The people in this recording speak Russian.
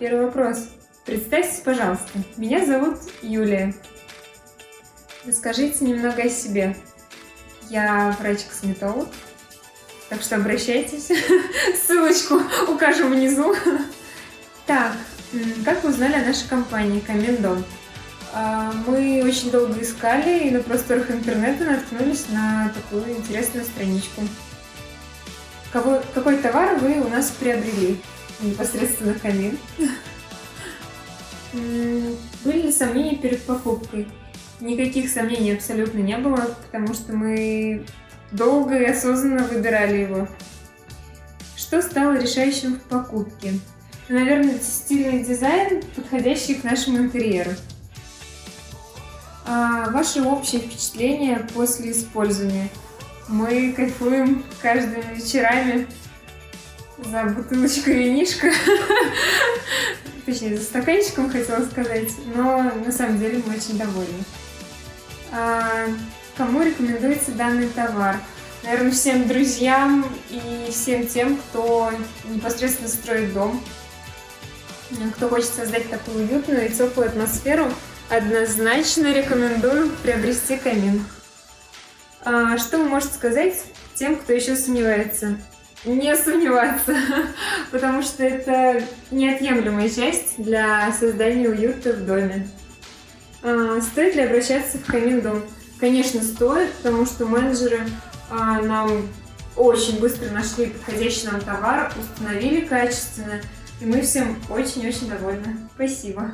первый вопрос. Представьтесь, пожалуйста, меня зовут Юлия. Расскажите немного о себе. Я врач-косметолог, так что обращайтесь. Ссылочку укажу внизу. Так, как вы узнали о нашей компании Камин-Дом? Мы очень долго искали и на просторах интернета наткнулись на такую интересную страничку. Какой товар вы у нас приобрели? Непосредственно камин. Были ли сомнения перед покупкой? Никаких сомнений абсолютно не было, потому что мы долго и осознанно выбирали его. Что стало решающим в покупке? Наверное, стильный дизайн, подходящий к нашему интерьеру. Ваши общие впечатления после использования? Мы кайфуем каждыми вечерами за бутылочкой винишка. Точнее, за стаканчиком хотела сказать, но на самом деле мы очень довольны. Кому рекомендуется данный товар? Наверное, всем друзьям и всем тем, кто непосредственно строит дом, кто хочет создать такую уютную и теплую атмосферу, однозначно рекомендую приобрести камин. Что вы можете сказать тем, кто еще сомневается? Не сомневаться, потому что это неотъемлемая часть для создания уюта в доме. Стоит ли обращаться в Камин-Дом? Конечно, стоит, потому что менеджеры нам очень быстро нашли подходящий нам товар, установили качественно, и мы всем очень-очень довольны. Спасибо.